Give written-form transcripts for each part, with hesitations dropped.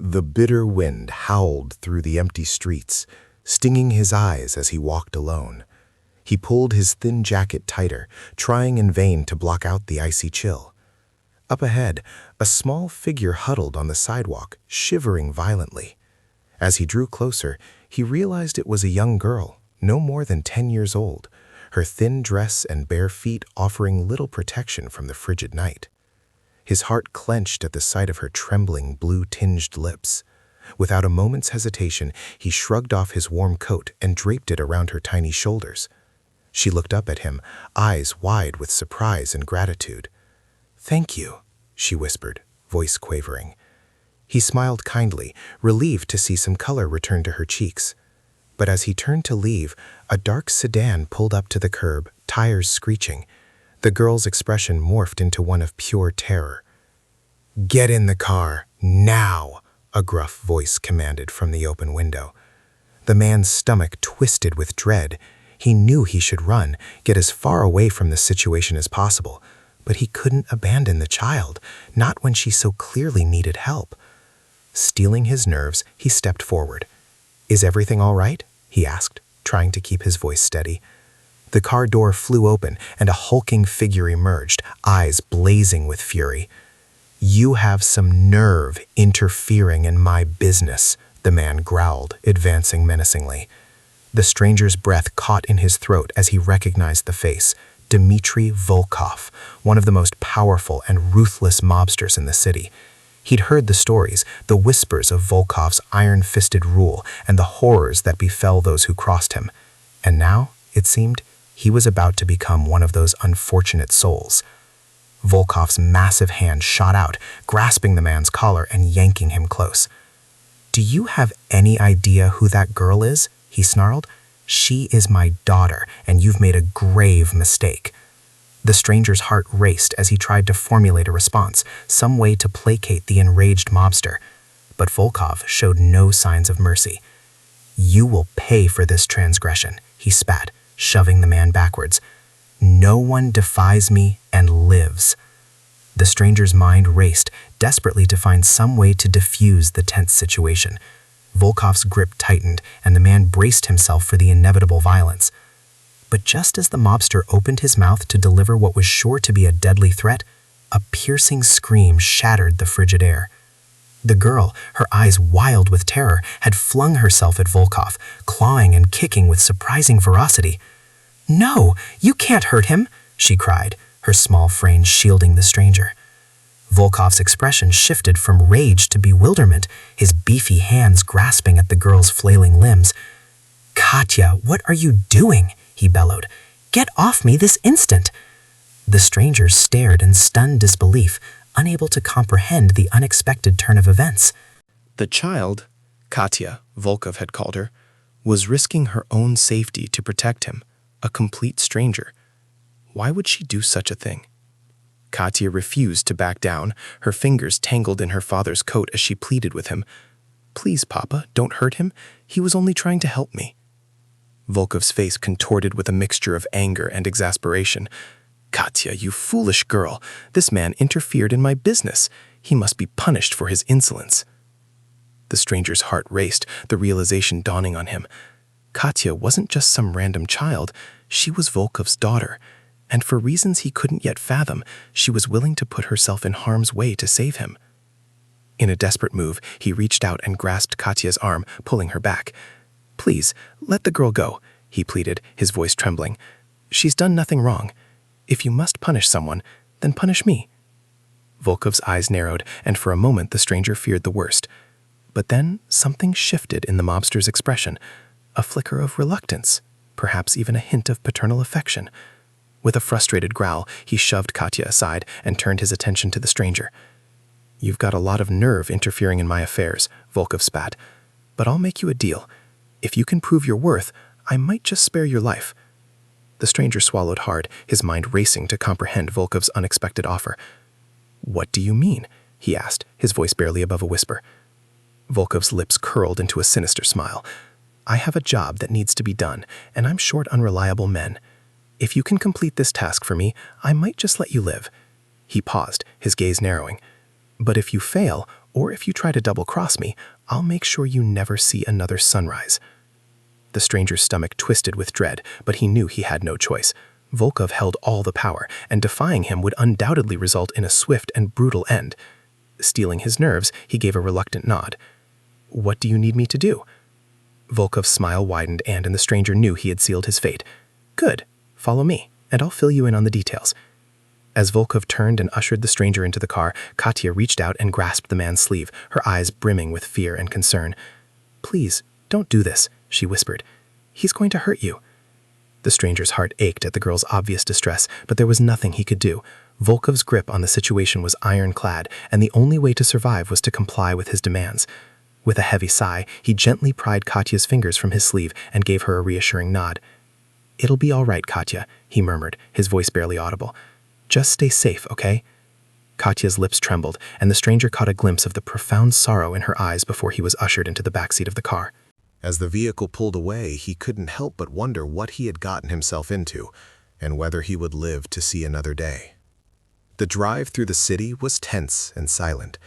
The bitter wind howled through the empty streets, stinging his eyes as he walked alone. He pulled his thin jacket tighter, trying in vain to block out the icy chill. Up ahead, a small figure huddled on the sidewalk, shivering violently. As he drew closer, he realized it was a young girl, no more than 10 years old, her thin dress and bare feet offering little protection from the frigid night. His heart clenched at the sight of her trembling, blue-tinged lips. Without a moment's hesitation, he shrugged off his warm coat and draped it around her tiny shoulders. She looked up at him, eyes wide with surprise and gratitude. "Thank you," she whispered, voice quavering. He smiled kindly, relieved to see some color return to her cheeks. But as he turned to leave, a dark sedan pulled up to the curb, tires screeching. The girl's expression morphed into one of pure terror. "Get in the car, now!" a gruff voice commanded from the open window. The man's stomach twisted with dread. He knew he should run, get as far away from the situation as possible, but he couldn't abandon the child, not when she so clearly needed help. Steeling his nerves, he stepped forward. "Is everything all right?" he asked, trying to keep his voice steady. The car door flew open, and a hulking figure emerged, eyes blazing with fury. "You have some nerve interfering in my business," the man growled, advancing menacingly. The stranger's breath caught in his throat as he recognized the face, Dmitry Volkov, one of the most powerful and ruthless mobsters in the city. He'd heard the stories, the whispers of Volkov's iron-fisted rule and the horrors that befell those who crossed him. And now, it seemed, he was about to become one of those unfortunate souls. Volkov's massive hand shot out, grasping the man's collar and yanking him close. "Do you have any idea who that girl is?" he snarled. "She is my daughter, and you've made a grave mistake." The stranger's heart raced as he tried to formulate a response, some way to placate the enraged mobster. But Volkov showed no signs of mercy. "You will pay for this transgression," he spat, shoving the man backwards. "No one defies me and lives." The stranger's mind raced, desperately to find some way to diffuse the tense situation. Volkov's grip tightened, and the man braced himself for the inevitable violence. But just as the mobster opened his mouth to deliver what was sure to be a deadly threat, a piercing scream shattered the frigid air. The girl, her eyes wild with terror, had flung herself at Volkov, clawing and kicking with surprising ferocity. "No, you can't hurt him," she cried, her small frame shielding the stranger. Volkov's expression shifted from rage to bewilderment, his beefy hands grasping at the girl's flailing limbs. "Katya, what are you doing?" he bellowed. "Get off me this instant!" The stranger stared in stunned disbelief, unable to comprehend the unexpected turn of events. The child, Katya, Volkov had called her, was risking her own safety to protect him, a complete stranger. Why would she do such a thing? Katya refused to back down, her fingers tangled in her father's coat as she pleaded with him. "Please, Papa, don't hurt him. He was only trying to help me." Volkov's face contorted with a mixture of anger and exasperation. "Katya, you foolish girl. This man interfered in my business. He must be punished for his insolence." The stranger's heart raced, the realization dawning on him. Katya wasn't just some random child. She was Volkov's daughter. And for reasons he couldn't yet fathom, she was willing to put herself in harm's way to save him. In a desperate move, he reached out and grasped Katya's arm, pulling her back. "Please, let the girl go," he pleaded, his voice trembling. "She's done nothing wrong. If you must punish someone, then punish me." Volkov's eyes narrowed, and for a moment the stranger feared the worst. But then something shifted in the mobster's expression, a flicker of reluctance, perhaps even a hint of paternal affection. With a frustrated growl, he shoved Katya aside and turned his attention to the stranger. "You've got a lot of nerve interfering in my affairs," Volkov spat. "But I'll make you a deal. If you can prove your worth, I might just spare your life." The stranger swallowed hard, his mind racing to comprehend Volkov's unexpected offer. "What do you mean?" he asked, his voice barely above a whisper. Volkov's lips curled into a sinister smile. "I have a job that needs to be done, and I'm short unreliable men. If you can complete this task for me, I might just let you live." He paused, his gaze narrowing. "But if you fail, or if you try to double-cross me, I'll make sure you never see another sunrise." The stranger's stomach twisted with dread, but he knew he had no choice. Volkov held all the power, and defying him would undoubtedly result in a swift and brutal end. Steeling his nerves, he gave a reluctant nod. "What do you need me to do?" Volkov's smile widened, and the stranger knew he had sealed his fate. "Good. Follow me, and I'll fill you in on the details." As Volkov turned and ushered the stranger into the car, Katya reached out and grasped the man's sleeve, her eyes brimming with fear and concern. "Please, don't do this," she whispered. "He's going to hurt you." The stranger's heart ached at the girl's obvious distress, but there was nothing he could do. Volkov's grip on the situation was ironclad, and the only way to survive was to comply with his demands. With a heavy sigh, he gently pried Katya's fingers from his sleeve and gave her a reassuring nod. "It'll be all right, Katya," he murmured, his voice barely audible. "Just stay safe, okay?" Katya's lips trembled, and the stranger caught a glimpse of the profound sorrow in her eyes before he was ushered into the backseat of the car. As the vehicle pulled away, he couldn't help but wonder what he had gotten himself into, and whether he would live to see another day. The drive through the city was tense and silent,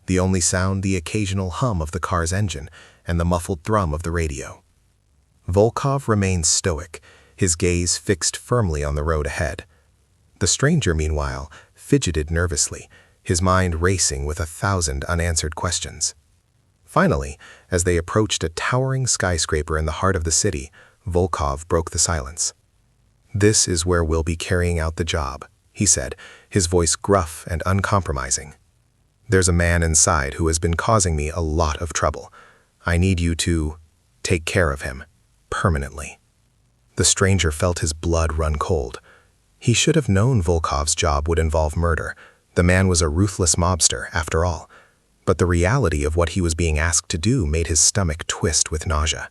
the only sound the occasional hum of the car's engine and the muffled thrum of the radio. Volkov remained stoic, his gaze fixed firmly on the road ahead. The stranger, meanwhile, fidgeted nervously, his mind racing with 1,000 unanswered questions. Finally, as they approached a towering skyscraper in the heart of the city, Volkov broke the silence. "This is where we'll be carrying out the job," he said, his voice gruff and uncompromising. "There's a man inside who has been causing me a lot of trouble. I need you to take care of him, permanently." The stranger felt his blood run cold. He should have known Volkov's job would involve murder. The man was a ruthless mobster, after all. But the reality of what he was being asked to do made his stomach twist with nausea.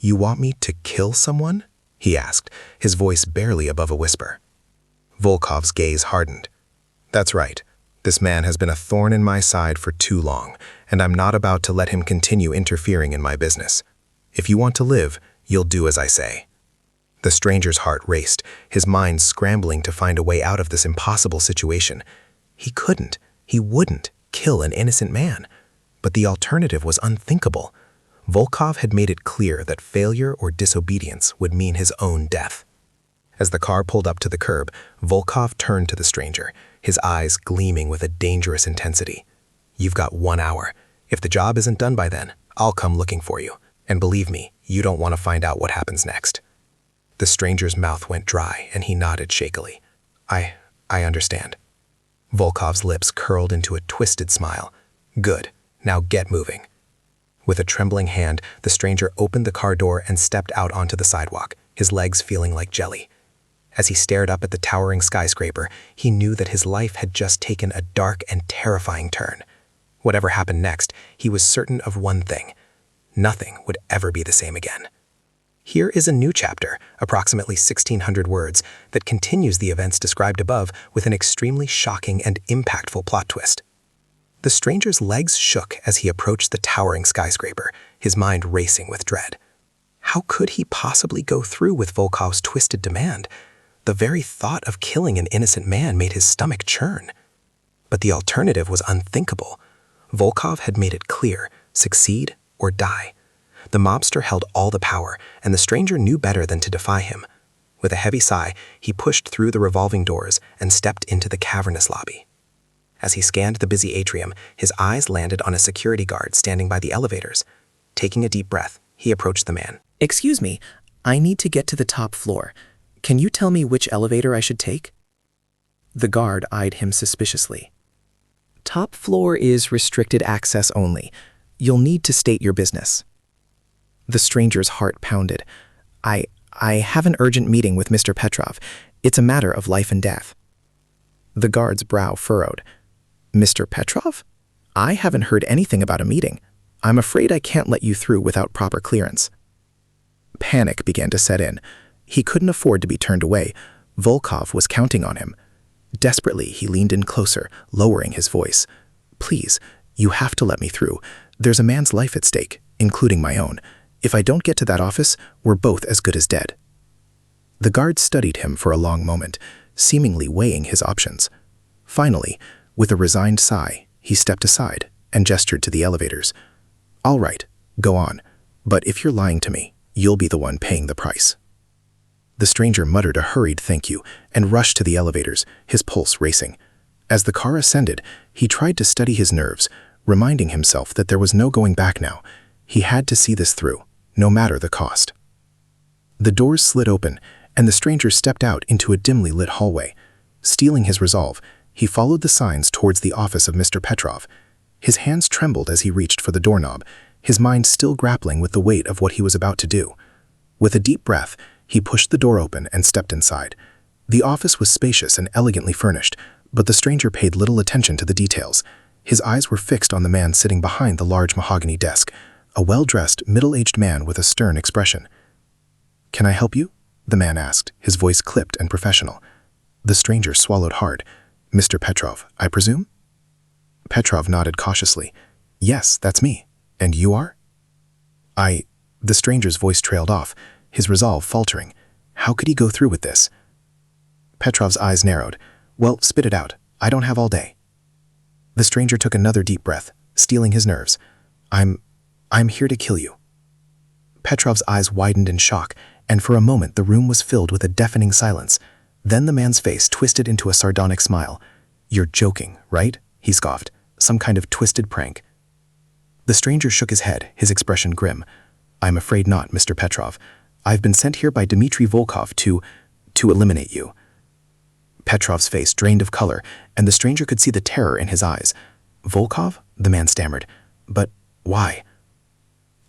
"You want me to kill someone?" he asked, his voice barely above a whisper. Volkov's gaze hardened. "That's right. This man has been a thorn in my side for too long, and I'm not about to let him continue interfering in my business. If you want to live, you'll do as I say." The stranger's heart raced, his mind scrambling to find a way out of this impossible situation. He couldn't, he wouldn't kill an innocent man. But the alternative was unthinkable. Volkov had made it clear that failure or disobedience would mean his own death. As the car pulled up to the curb, Volkov turned to the stranger, his eyes gleaming with a dangerous intensity. "You've got 1 hour. If the job isn't done by then, I'll come looking for you. And believe me, you don't want to find out what happens next." The stranger's mouth went dry, and he nodded shakily. I understand." Volkov's lips curled into a twisted smile. "Good. Now get moving." With a trembling hand, the stranger opened the car door and stepped out onto the sidewalk, his legs feeling like jelly. As he stared up at the towering skyscraper, he knew that his life had just taken a dark and terrifying turn. Whatever happened next, he was certain of one thing: nothing would ever be the same again. Here is a new chapter, approximately 1,600 words, that continues the events described above with an extremely shocking and impactful plot twist. The stranger's legs shook as he approached the towering skyscraper, his mind racing with dread. How could he possibly go through with Volkov's twisted demand? The very thought of killing an innocent man made his stomach churn. But the alternative was unthinkable. Volkov had made it clear: succeed or die. The mobster held all the power, and the stranger knew better than to defy him. With a heavy sigh, he pushed through the revolving doors and stepped into the cavernous lobby. As he scanned the busy atrium, his eyes landed on a security guard standing by the elevators. Taking a deep breath, he approached the man. "Excuse me, I need to get to the top floor. Can you tell me which elevator I should take?" The guard eyed him suspiciously. "Top floor is restricted access only. You'll need to state your business." The stranger's heart pounded. I have an urgent meeting with Mr. Petrov. It's a matter of life and death." The guard's brow furrowed. "Mr. Petrov? I haven't heard anything about a meeting. I'm afraid I can't let you through without proper clearance." Panic began to set in. He couldn't afford to be turned away. Volkov was counting on him. Desperately, he leaned in closer, lowering his voice. "Please, you have to let me through. There's a man's life at stake, including my own. If I don't get to that office, we're both as good as dead." The guard studied him for a long moment, seemingly weighing his options. Finally, with a resigned sigh, he stepped aside and gestured to the elevators. "All right, go on. But if you're lying to me, you'll be the one paying the price." The stranger muttered a hurried thank you and rushed to the elevators, his pulse racing. As the car ascended, he tried to steady his nerves, reminding himself that there was no going back now. He had to see this through, no matter the cost. The doors slid open, and the stranger stepped out into a dimly lit hallway. Steeling his resolve, he followed the signs towards the office of Mr. Petrov. His hands trembled as he reached for the doorknob, his mind still grappling with the weight of what he was about to do. With a deep breath, he pushed the door open and stepped inside. The office was spacious and elegantly furnished, but the stranger paid little attention to the details. His eyes were fixed on the man sitting behind the large mahogany desk, a well-dressed, middle-aged man with a stern expression. "Can I help you?" the man asked, his voice clipped and professional. The stranger swallowed hard. "Mr. Petrov, I presume?" Petrov nodded cautiously. "Yes, that's me. And you are?" The stranger's voice trailed off, his resolve faltering. How could he go through with this? Petrov's eyes narrowed. "Well, spit it out. I don't have all day." The stranger took another deep breath, steeling his nerves. I'm here to kill you." Petrov's eyes widened in shock, and for a moment the room was filled with a deafening silence. Then the man's face twisted into a sardonic smile. "You're joking, right?" he scoffed. "Some kind of twisted prank." The stranger shook his head, his expression grim. "I'm afraid not, Mr. Petrov. I've been sent here by Dmitry Volkov to eliminate you." Petrov's face drained of color, and the stranger could see the terror in his eyes. "Volkov?" the man stammered. "But why?"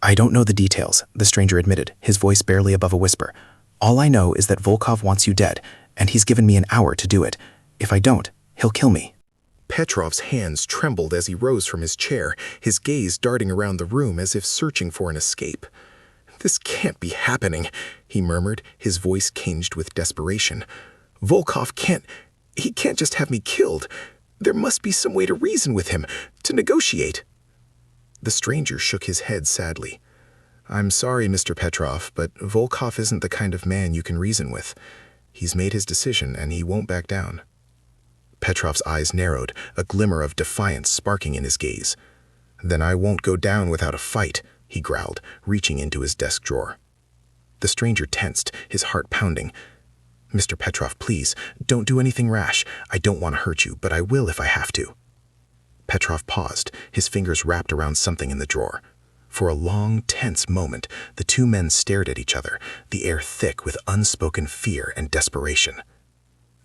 "I don't know the details," the stranger admitted, his voice barely above a whisper. "All I know is that Volkov wants you dead, and he's given me an hour to do it. If I don't, he'll kill me." Petrov's hands trembled as he rose from his chair, his gaze darting around the room as if searching for an escape. "This can't be happening," he murmured, his voice tinged with desperation. "Volkov can't just have me killed. There must be some way to reason with him, to negotiate." The stranger shook his head sadly. "I'm sorry, Mr. Petrov, but Volkov isn't the kind of man you can reason with. He's made his decision, and he won't back down." Petrov's eyes narrowed, a glimmer of defiance sparking in his gaze. "Then I won't go down without a fight," he growled, reaching into his desk drawer. The stranger tensed, his heart pounding. "Mr. Petrov, please, don't do anything rash. I don't want to hurt you, but I will if I have to." Petrov paused, his fingers wrapped around something in the drawer. For a long, tense moment, the two men stared at each other, the air thick with unspoken fear and desperation.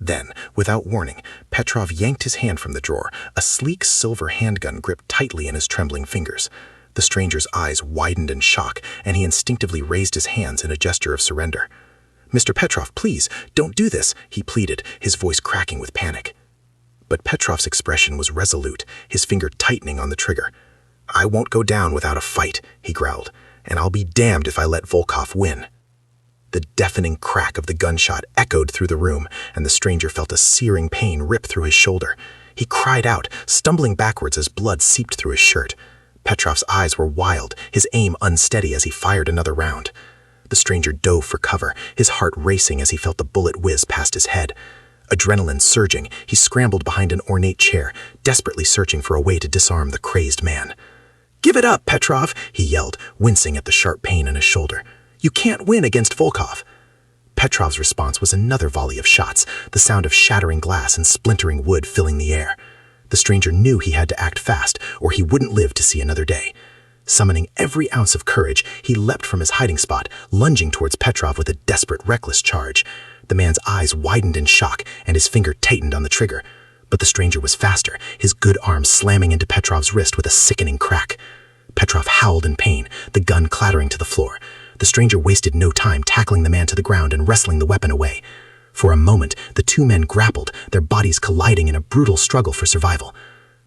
Then, without warning, Petrov yanked his hand from the drawer, a sleek silver handgun gripped tightly in his trembling fingers. The stranger's eyes widened in shock, and he instinctively raised his hands in a gesture of surrender. "Mr. Petrov, please, don't do this," he pleaded, his voice cracking with panic. But Petrov's expression was resolute, his finger tightening on the trigger. "I won't go down without a fight," he growled, "and I'll be damned if I let Volkov win." The deafening crack of the gunshot echoed through the room, and the stranger felt a searing pain rip through his shoulder. He cried out, stumbling backwards as blood seeped through his shirt. Petrov's eyes were wild, his aim unsteady as he fired another round. The stranger dove for cover, his heart racing as he felt the bullet whiz past his head. Adrenaline surging, he scrambled behind an ornate chair, desperately searching for a way to disarm the crazed man. "Give it up, Petrov," he yelled, wincing at the sharp pain in his shoulder. "You can't win against Volkov." Petrov's response was another volley of shots, the sound of shattering glass and splintering wood filling the air. The stranger knew he had to act fast, or he wouldn't live to see another day. Summoning every ounce of courage, he leapt from his hiding spot, lunging towards Petrov with a desperate, reckless charge. The man's eyes widened in shock, and his finger tightened on the trigger. But the stranger was faster, his good arm slamming into Petrov's wrist with a sickening crack. Petrov howled in pain, the gun clattering to the floor. The stranger wasted no time tackling the man to the ground and wrestling the weapon away. For a moment, the two men grappled, their bodies colliding in a brutal struggle for survival.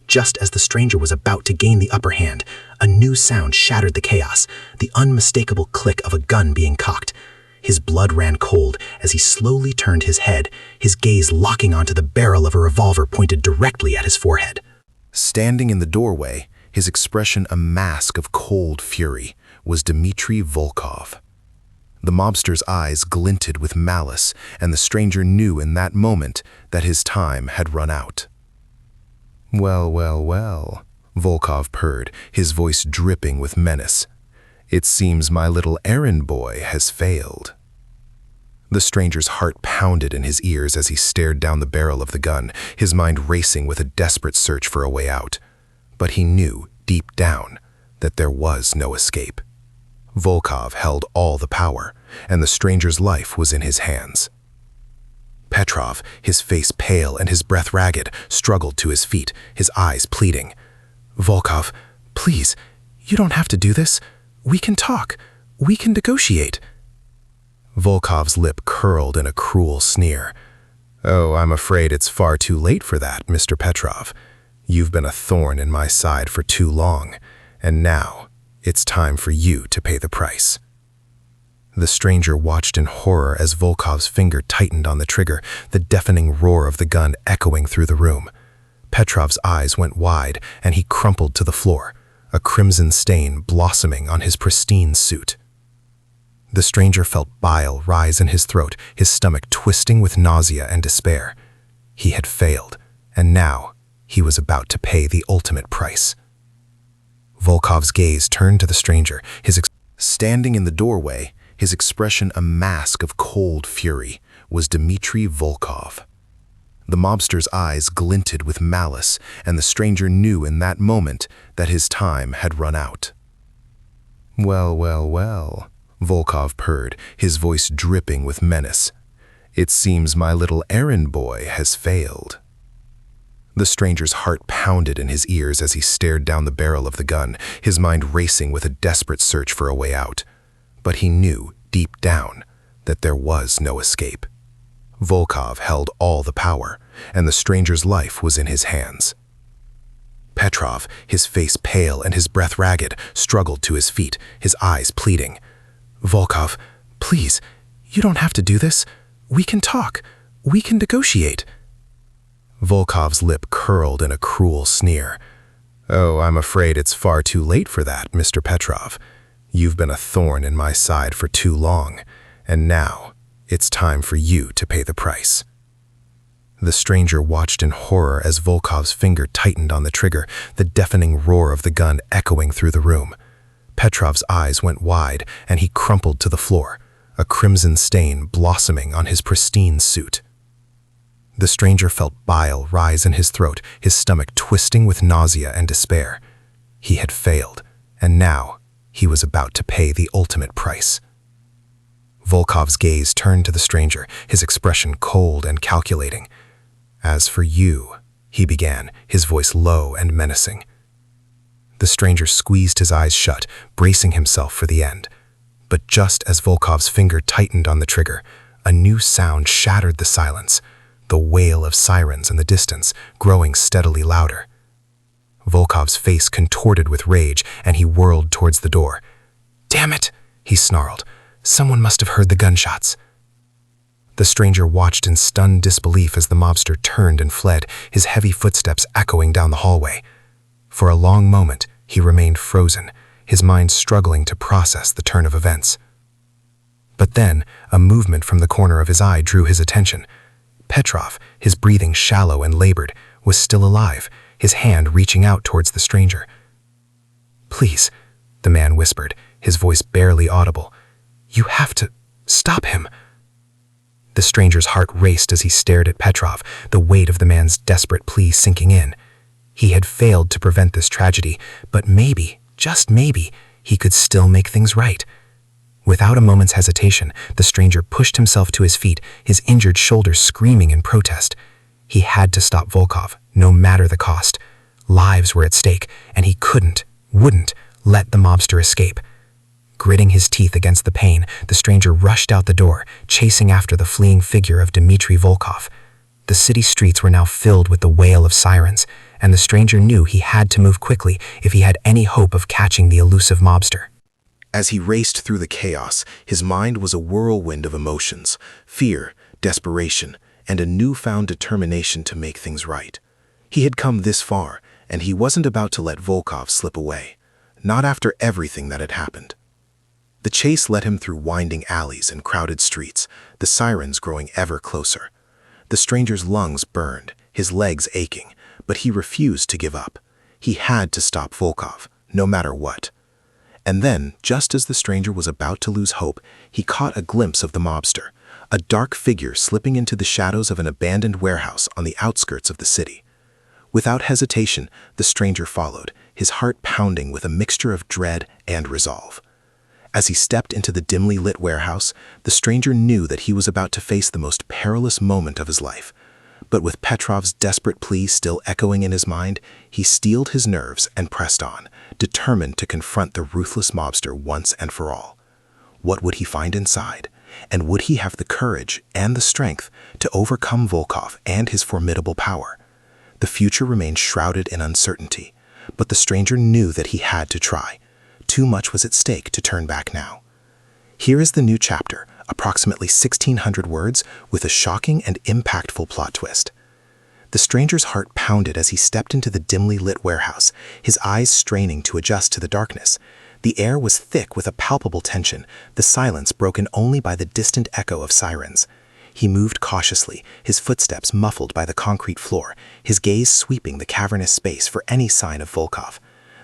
Just as the stranger was about to gain the upper hand, a new sound shattered the chaos, the unmistakable click of a gun being cocked. His blood ran cold as he slowly turned his head, his gaze locking onto the barrel of a revolver pointed directly at his forehead. Standing in the doorway, his expression a mask of cold fury, was Dmitry Volkov. The mobster's eyes glinted with malice, and the stranger knew in that moment that his time had run out. "Well, well, well," Volkov purred, his voice dripping with menace. "It seems my little errand boy has failed." The stranger's heart pounded in his ears as he stared down the barrel of the gun, his mind racing with a desperate search for a way out. But he knew, deep down, that there was no escape. Volkov held all the power, and the stranger's life was in his hands. Petrov, his face pale and his breath ragged, struggled to his feet, his eyes pleading. "Volkov, please, you don't have to do this. We can talk. We can negotiate." Volkov's lip curled in a cruel sneer. "Oh, I'm afraid it's far too late for that, Mr. Petrov. You've been a thorn in my side for too long, and now it's time for you to pay the price." The stranger watched in horror as Volkov's finger tightened on the trigger, the deafening roar of the gun echoing through the room. Petrov's eyes went wide, and he crumpled to the floor, a crimson stain blossoming on his pristine suit. The stranger felt bile rise in his throat, his stomach twisting with nausea and despair. He had failed, and now he was about to pay the ultimate price. Volkov's gaze turned to the stranger, standing in the doorway, his expression a mask of cold fury, was Dmitry Volkov. The mobster's eyes glinted with malice, and the stranger knew in that moment that his time had run out. "Well, well, well," Volkov purred, his voice dripping with menace. "It seems my little errand boy has failed." The stranger's heart pounded in his ears as he stared down the barrel of the gun, his mind racing with a desperate search for a way out. But he knew, deep down, that there was no escape. Volkov held all the power, and the stranger's life was in his hands. Petrov, his face pale and his breath ragged, struggled to his feet, his eyes pleading. "Volkov, please, you don't have to do this. We can talk. We can negotiate." Volkov's lip curled in a cruel sneer. "Oh, I'm afraid it's far too late for that, Mr. Petrov. You've been a thorn in my side for too long, and now it's time for you to pay the price." The stranger watched in horror as Volkov's finger tightened on the trigger, the deafening roar of the gun echoing through the room. Petrov's eyes went wide, and he crumpled to the floor, a crimson stain blossoming on his pristine suit. The stranger felt bile rise in his throat, his stomach twisting with nausea and despair. He had failed, and now he was about to pay the ultimate price. Volkov's gaze turned to the stranger, his expression cold and calculating. "As for you," he began, his voice low and menacing. The stranger squeezed his eyes shut, bracing himself for the end. But just as Volkov's finger tightened on the trigger, a new sound shattered the silence, the wail of sirens in the distance, growing steadily louder. Volkov's face contorted with rage, and he whirled towards the door. "Damn it!" he snarled. "Someone must have heard the gunshots." The stranger watched in stunned disbelief as the mobster turned and fled, his heavy footsteps echoing down the hallway. For a long moment, he remained frozen, his mind struggling to process the turn of events. But then, a movement from the corner of his eye drew his attention. Petrov, his breathing shallow and labored, was still alive, his hand reaching out towards the stranger. "Please," the man whispered, his voice barely audible. "You have to stop him." The stranger's heart raced as he stared at Petrov, the weight of the man's desperate plea sinking in. He had failed to prevent this tragedy, but maybe, just maybe, he could still make things right. Without a moment's hesitation, the stranger pushed himself to his feet, his injured shoulder screaming in protest. He had to stop Volkov, no matter the cost. Lives were at stake, and he wouldn't, let the mobster escape. Gritting his teeth against the pain, the stranger rushed out the door, chasing after the fleeing figure of Dmitry Volkov. The city streets were now filled with the wail of sirens, and the stranger knew he had to move quickly if he had any hope of catching the elusive mobster. As he raced through the chaos, his mind was a whirlwind of emotions, fear, desperation, and a newfound determination to make things right. He had come this far, and he wasn't about to let Volkov slip away, not after everything that had happened. The chase led him through winding alleys and crowded streets, the sirens growing ever closer. The stranger's lungs burned, his legs aching, but he refused to give up. He had to stop Volkov, no matter what. And then, just as the stranger was about to lose hope, he caught a glimpse of the mobster, a dark figure slipping into the shadows of an abandoned warehouse on the outskirts of the city. Without hesitation, the stranger followed, his heart pounding with a mixture of dread and resolve. As he stepped into the dimly lit warehouse, the stranger knew that he was about to face the most perilous moment of his life. But with Petrov's desperate plea still echoing in his mind, he steeled his nerves and pressed on, determined to confront the ruthless mobster once and for all. What would he find inside? And would he have the courage and the strength to overcome Volkov and his formidable power? The future remained shrouded in uncertainty, but the stranger knew that he had to try. Too much was at stake to turn back now. Here is the new chapter, approximately 1,600 words, with a shocking and impactful plot twist. The stranger's heart pounded as he stepped into the dimly lit warehouse, his eyes straining to adjust to the darkness. The air was thick with a palpable tension, the silence broken only by the distant echo of sirens. He moved cautiously, his footsteps muffled by the concrete floor, his gaze sweeping the cavernous space for any sign of Volkov.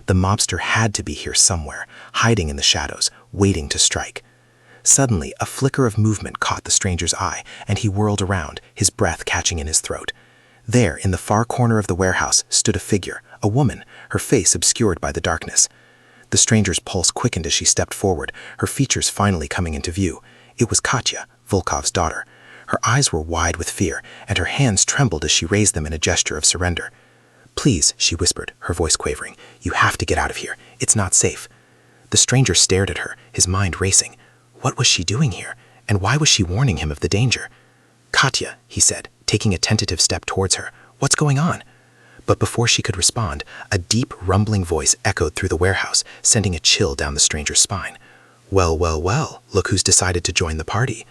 The mobster had to be here somewhere, hiding in the shadows, waiting to strike. Suddenly, a flicker of movement caught the stranger's eye, and he whirled around, his breath catching in his throat. There, in the far corner of the warehouse, stood a figure, a woman, her face obscured by the darkness. The stranger's pulse quickened as she stepped forward, her features finally coming into view. It was Katya, Volkov's daughter. Her eyes were wide with fear, and her hands trembled as she raised them in a gesture of surrender. "Please," she whispered, her voice quavering, "you have to get out of here. It's not safe." The stranger stared at her, his mind racing. What was she doing here, and why was she warning him of the danger? "Katya," he said, taking a tentative step towards her, "what's going on?" But before she could respond, a deep, rumbling voice echoed through the warehouse, sending a chill down the stranger's spine. "Well, well, well, look who's decided to join the party."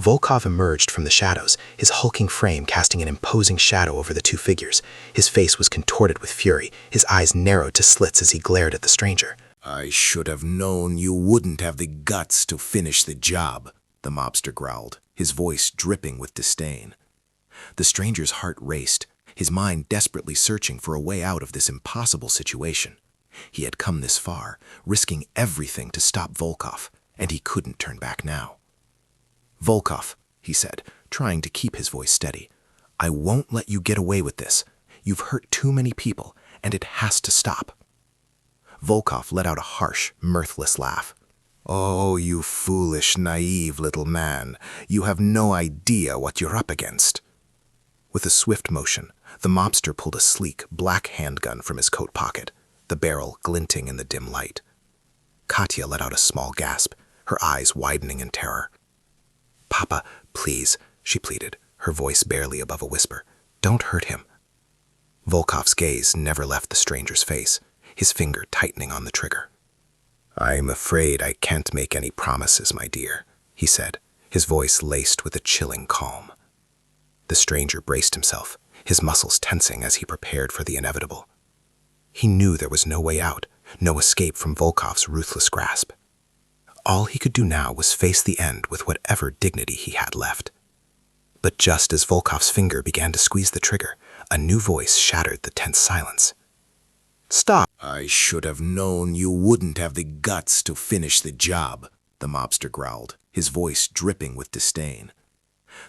Volkov emerged from the shadows, his hulking frame casting an imposing shadow over the two figures. His face was contorted with fury, his eyes narrowed to slits as he glared at the stranger. "I should have known you wouldn't have the guts to finish the job," the mobster growled, his voice dripping with disdain. The stranger's heart raced, his mind desperately searching for a way out of this impossible situation. He had come this far, risking everything to stop Volkov, and he couldn't turn back now. "Volkov," he said, trying to keep his voice steady, "I won't let you get away with this. You've hurt too many people, and it has to stop." Volkov let out a harsh, mirthless laugh. "Oh, you foolish, naive little man. You have no idea what you're up against." With a swift motion, the mobster pulled a sleek, black handgun from his coat pocket, the barrel glinting in the dim light. Katya let out a small gasp, her eyes widening in terror. "Papa, please," she pleaded, her voice barely above a whisper. "Don't hurt him." Volkov's gaze never left the stranger's face, his finger tightening on the trigger. "I'm afraid I can't make any promises, my dear," he said, his voice laced with a chilling calm. The stranger braced himself, his muscles tensing as he prepared for the inevitable. He knew there was no way out, no escape from Volkov's ruthless grasp. All he could do now was face the end with whatever dignity he had left. But just as Volkov's finger began to squeeze the trigger, a new voice shattered the tense silence. "Stop!" "I should have known you wouldn't have the guts to finish the job," the mobster growled, his voice dripping with disdain.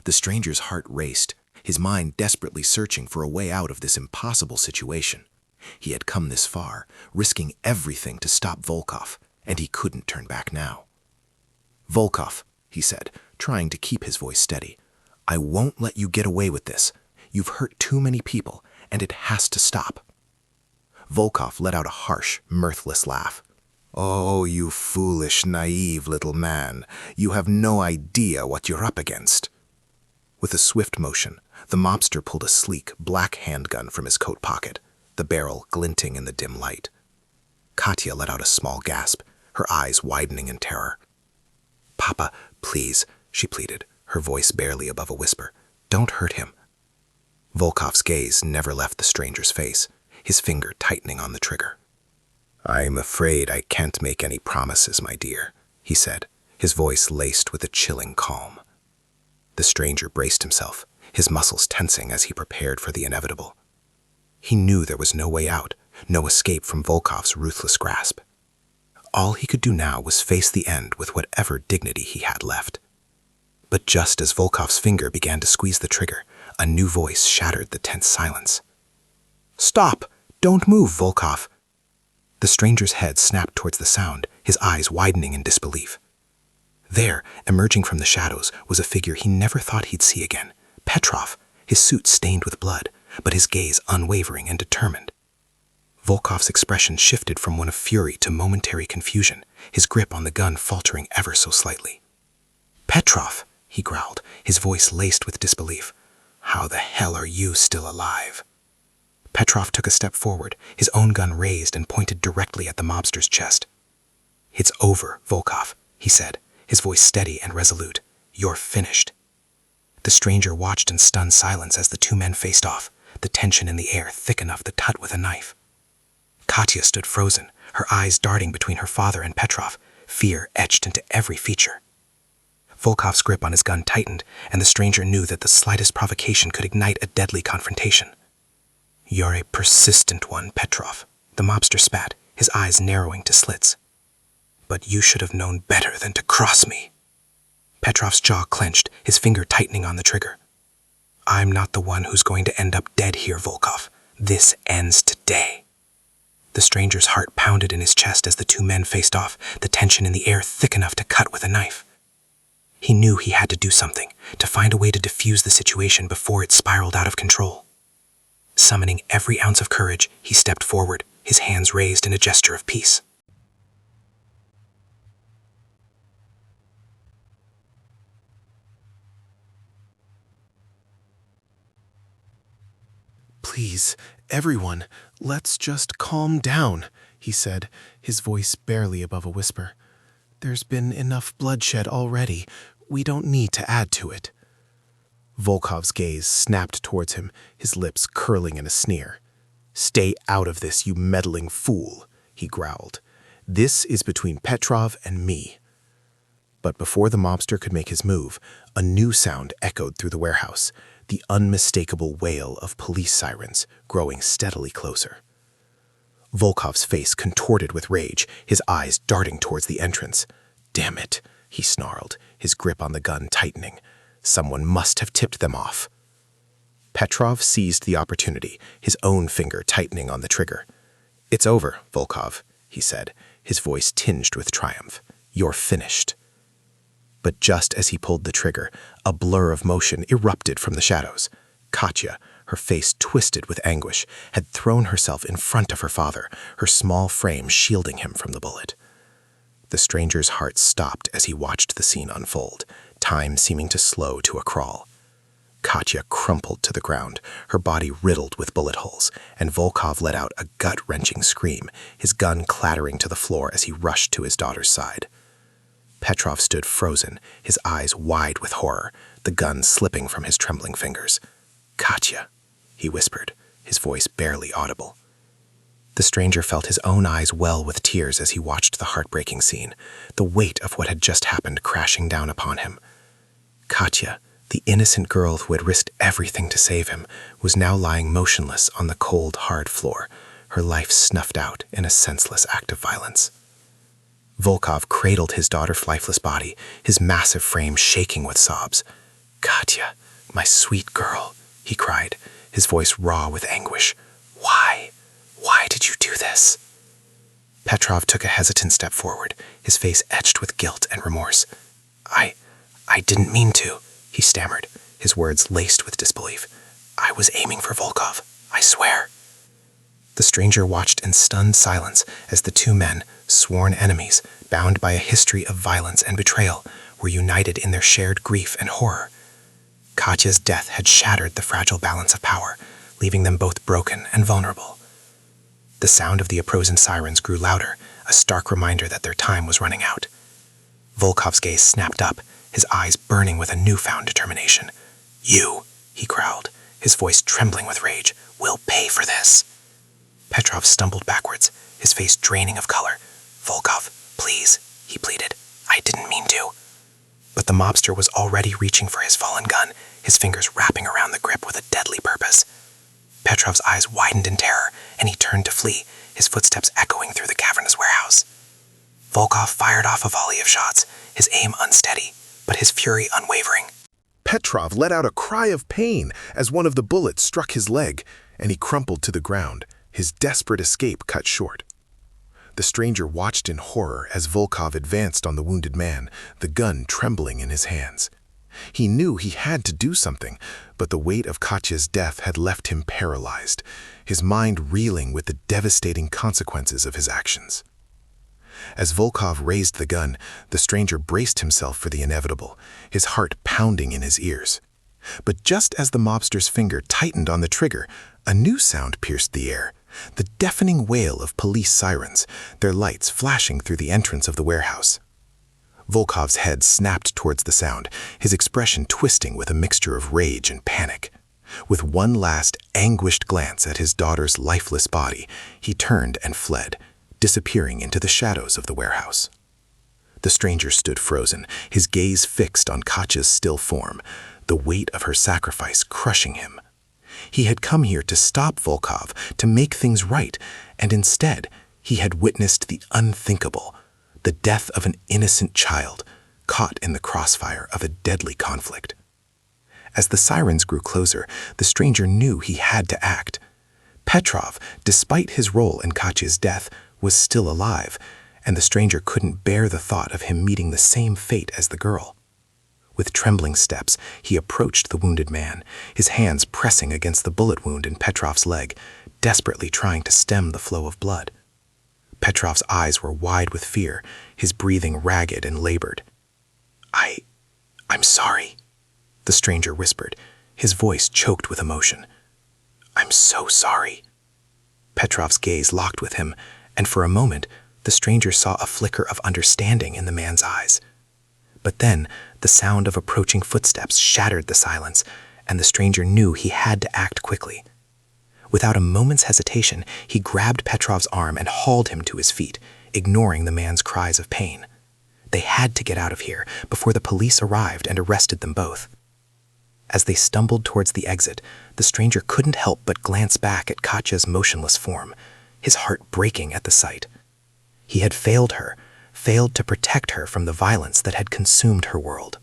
The stranger's heart raced, his mind desperately searching for a way out of this impossible situation. He had come this far, risking everything to stop Volkov, and he couldn't turn back now. "Volkov," he said, trying to keep his voice steady, "I won't let you get away with this. You've hurt too many people, and it has to stop." Volkov let out a harsh, mirthless laugh. "Oh, you foolish, naive little man. You have no idea what you're up against." With a swift motion, the mobster pulled a sleek, black handgun from his coat pocket, the barrel glinting in the dim light. Katya let out a small gasp, her eyes widening in terror. "Papa, please," she pleaded, her voice barely above a whisper. "Don't hurt him." Volkov's gaze never left the stranger's face, his finger tightening on the trigger. "I'm afraid I can't make any promises, my dear," he said, his voice laced with a chilling calm. The stranger braced himself, his muscles tensing as he prepared for the inevitable. He knew there was no way out, no escape from Volkov's ruthless grasp. All he could do now was face the end with whatever dignity he had left. But just as Volkov's finger began to squeeze the trigger, a new voice shattered the tense silence. "Stop! Don't move, Volkov!" The stranger's head snapped towards the sound, his eyes widening in disbelief. There, emerging from the shadows, was a figure he never thought he'd see again, Petrov, his suit stained with blood, but his gaze unwavering and determined. Volkov's expression shifted from one of fury to momentary confusion, his grip on the gun faltering ever so slightly. "Petrov," he growled, his voice laced with disbelief. "How the hell are you still alive?" Petrov took a step forward, his own gun raised and pointed directly at the mobster's chest. "It's over, Volkov," he said, his voice steady and resolute. "You're finished." The stranger watched in stunned silence as the two men faced off, the tension in the air thick enough to cut with a knife. Katya stood frozen, her eyes darting between her father and Petrov, fear etched into every feature. Volkov's grip on his gun tightened, and the stranger knew that the slightest provocation could ignite a deadly confrontation. "You're a persistent one, Petrov," the mobster spat, his eyes narrowing to slits. "But you should have known better than to cross me." Petrov's jaw clenched, his finger tightening on the trigger. "I'm not the one who's going to end up dead here, Volkov. This ends today." The stranger's heart pounded in his chest as the two men faced off, the tension in the air thick enough to cut with a knife. He knew he had to do something, to find a way to defuse the situation before it spiraled out of control. Summoning every ounce of courage, he stepped forward, his hands raised in a gesture of peace. "Please, everyone, let's just calm down," he said, his voice barely above a whisper. "There's been enough bloodshed already. We don't need to add to it." Volkov's gaze snapped towards him, his lips curling in a sneer. "Stay out of this, you meddling fool," he growled. "This is between Petrov and me." But before the mobster could make his move, a new sound echoed through the warehouse, the unmistakable wail of police sirens growing steadily closer. Volkov's face contorted with rage, his eyes darting towards the entrance. "Damn it," he snarled, his grip on the gun tightening. "Someone must have tipped them off." Petrov seized the opportunity, his own finger tightening on the trigger. "It's over, Volkov," he said, his voice tinged with triumph. "You're finished." But just as he pulled the trigger, a blur of motion erupted from the shadows. Katya, her face twisted with anguish, had thrown herself in front of her father, her small frame shielding him from the bullet. The stranger's heart stopped as he watched the scene unfold, time seeming to slow to a crawl. Katya crumpled to the ground, her body riddled with bullet holes, and Volkov let out a gut-wrenching scream, his gun clattering to the floor as he rushed to his daughter's side. Petrov stood frozen, his eyes wide with horror, the gun slipping from his trembling fingers. "Katya," he whispered, his voice barely audible. The stranger felt his own eyes well with tears as he watched the heartbreaking scene, the weight of what had just happened crashing down upon him. Katya, the innocent girl who had risked everything to save him, was now lying motionless on the cold, hard floor, her life snuffed out in a senseless act of violence. Volkov cradled his daughter's lifeless body, his massive frame shaking with sobs. "Katya, my sweet girl," he cried, his voice raw with anguish. "Why? Why did you do this?" Petrov took a hesitant step forward, his face etched with guilt and remorse. I didn't mean to," he stammered, his words laced with disbelief. "I was aiming for Volkov, I swear." The stranger watched in stunned silence as the two men, sworn enemies, bound by a history of violence and betrayal, were united in their shared grief and horror. Katya's death had shattered the fragile balance of power, leaving them both broken and vulnerable. The sound of the approaching sirens grew louder, a stark reminder that their time was running out. Volkov's gaze snapped up, his eyes burning with a newfound determination. "You," he growled, his voice trembling with rage, "will pay for this." Petrov stumbled backwards, his face draining of color. "Volkov, please," he pleaded. "I didn't mean to." But the mobster was already reaching for his fallen gun, his fingers wrapping around the grip with a deadly purpose. Petrov's eyes widened in terror, and he turned to flee, his footsteps echoing through the cavernous warehouse. Volkov fired off a volley of shots, his aim unsteady, but his fury unwavering. Petrov let out a cry of pain as one of the bullets struck his leg, and he crumpled to the ground, his desperate escape cut short. The stranger watched in horror as Volkov advanced on the wounded man, the gun trembling in his hands. He knew he had to do something, but the weight of Katya's death had left him paralyzed, his mind reeling with the devastating consequences of his actions. As Volkov raised the gun, the stranger braced himself for the inevitable, his heart pounding in his ears. But just as the mobster's finger tightened on the trigger, a new sound pierced the air, the deafening wail of police sirens, their lights flashing through the entrance of the warehouse. Volkov's head snapped towards the sound, his expression twisting with a mixture of rage and panic. With one last anguished glance at his daughter's lifeless body, he turned and fled, disappearing into the shadows of the warehouse. The stranger stood frozen, his gaze fixed on Katya's still form, the weight of her sacrifice crushing him. He had come here to stop Volkov, to make things right, and instead he had witnessed the unthinkable, the death of an innocent child, caught in the crossfire of a deadly conflict. As the sirens grew closer, the stranger knew he had to act. Petrov, despite his role in Katya's death, was still alive, and the stranger couldn't bear the thought of him meeting the same fate as the girl. With trembling steps, he approached the wounded man, his hands pressing against the bullet wound in Petrov's leg, desperately trying to stem the flow of blood. Petrov's eyes were wide with fear, his breathing ragged and labored. I'm sorry," the stranger whispered, his voice choked with emotion. "I'm so sorry." Petrov's gaze locked with him, and for a moment, the stranger saw a flicker of understanding in the man's eyes. But then, the sound of approaching footsteps shattered the silence, and the stranger knew he had to act quickly. Without a moment's hesitation, he grabbed Petrov's arm and hauled him to his feet, ignoring the man's cries of pain. They had to get out of here before the police arrived and arrested them both. As they stumbled towards the exit, the stranger couldn't help but glance back at Katya's motionless form, his heart breaking at the sight. He had failed her, failed to protect her from the violence that had consumed her world.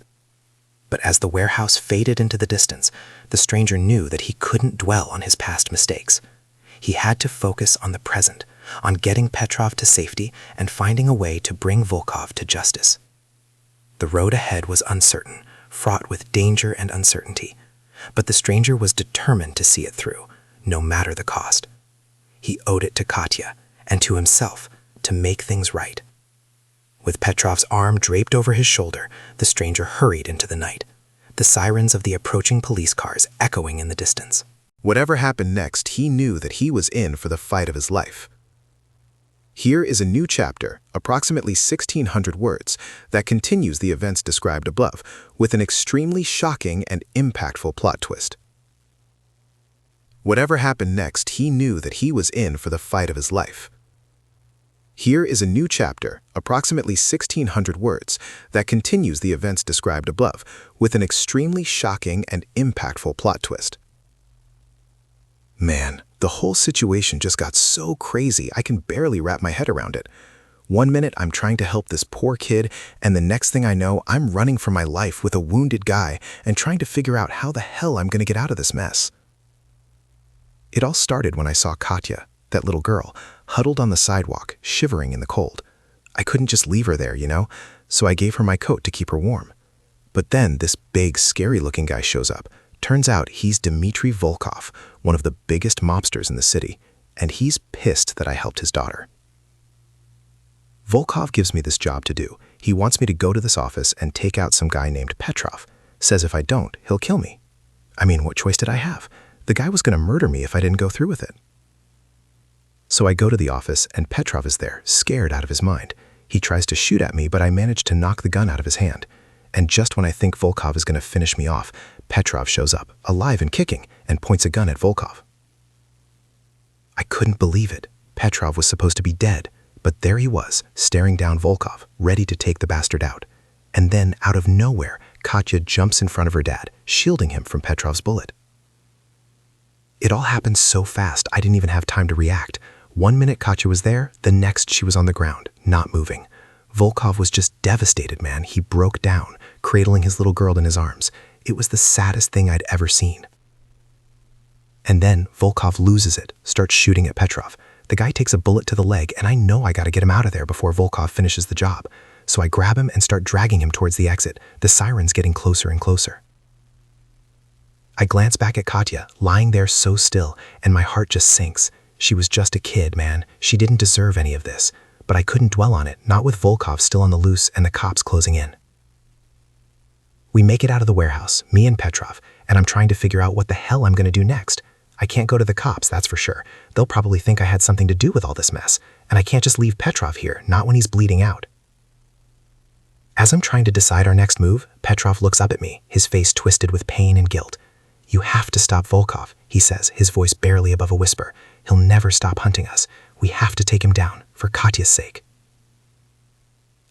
But as the warehouse faded into the distance, the stranger knew that he couldn't dwell on his past mistakes. He had to focus on the present, on getting Petrov to safety and finding a way to bring Volkov to justice. The road ahead was uncertain, fraught with danger and uncertainty, but the stranger was determined to see it through, no matter the cost. He owed it to Katya and to himself to make things right. With Petrov's arm draped over his shoulder, the stranger hurried into the night, the sirens of the approaching police cars echoing in the distance. Whatever happened next, he knew that he was in for the fight of his life. Here is a new chapter, approximately 1,600 words, that continues the events described above, with an extremely shocking and impactful plot twist. Whatever happened next, he knew that he was in for the fight of his life. Here is a new chapter, approximately 1,600 words, that continues the events described above, with an extremely shocking and impactful plot twist. Man, the whole situation just got so crazy I can barely wrap my head around it. One minute I'm trying to help this poor kid, and the next thing I know I'm running for my life with a wounded guy and trying to figure out how the hell I'm going to get out of this mess. It all started when I saw Katya, that little girl, huddled on the sidewalk, shivering in the cold. I couldn't just leave her there, so I gave her my coat to keep her warm. But then this big, scary-looking guy shows up. Turns out he's Dmitry Volkov, one of the biggest mobsters in the city, and he's pissed that I helped his daughter. Volkov gives me this job to do. He wants me to go to this office and take out some guy named Petrov. Says if I don't, he'll kill me. I mean, what choice did I have? The guy was going to murder me if I didn't go through with it. So I go to the office, and Petrov is there, scared out of his mind. He tries to shoot at me, but I manage to knock the gun out of his hand. And just when I think Volkov is going to finish me off, Petrov shows up, alive and kicking, and points a gun at Volkov. I couldn't believe it. Petrov was supposed to be dead, but there he was, staring down Volkov, ready to take the bastard out. And then, out of nowhere, Katya jumps in front of her dad, shielding him from Petrov's bullet. It all happened so fast, I didn't even have time to react. 1 minute Katya was there, the next she was on the ground, not moving. Volkov was just devastated, man. He broke down, cradling his little girl in his arms. It was the saddest thing I'd ever seen. And then Volkov loses it, starts shooting at Petrov. The guy takes a bullet to the leg, and I know I gotta get him out of there before Volkov finishes the job. So I grab him and start dragging him towards the exit, the sirens getting closer and closer. I glance back at Katya, lying there so still, and my heart just sinks. She was just a kid, man. She didn't deserve any of this. But I couldn't dwell on it, not with Volkov still on the loose and the cops closing in. We make it out of the warehouse, me and Petrov, and I'm trying to figure out what the hell I'm gonna do next. I can't go to the cops, that's for sure. They'll probably think I had something to do with all this mess, and I can't just leave Petrov here, not when he's bleeding out. As I'm trying to decide our next move, Petrov looks up at me, his face twisted with pain and guilt. "You have to stop Volkov," he says, his voice barely above a whisper. "He'll never stop hunting us. We have to take him down, for Katya's sake."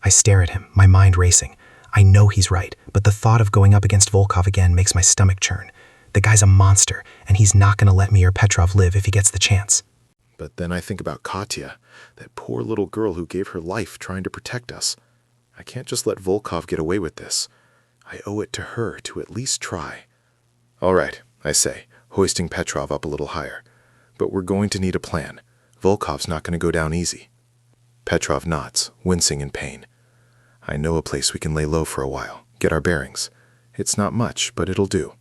I stare at him, my mind racing. I know he's right, but the thought of going up against Volkov again makes my stomach churn. The guy's a monster, and he's not gonna let me or Petrov live if he gets the chance. But then I think about Katya, that poor little girl who gave her life trying to protect us. I can't just let Volkov get away with this. I owe it to her to at least try. "All right," I say, hoisting Petrov up a little higher. "But we're going to need a plan. Volkov's not going to go down easy." Petrov nods, wincing in pain. "I know a place we can lay low for a while, get our bearings. It's not much, but it'll do."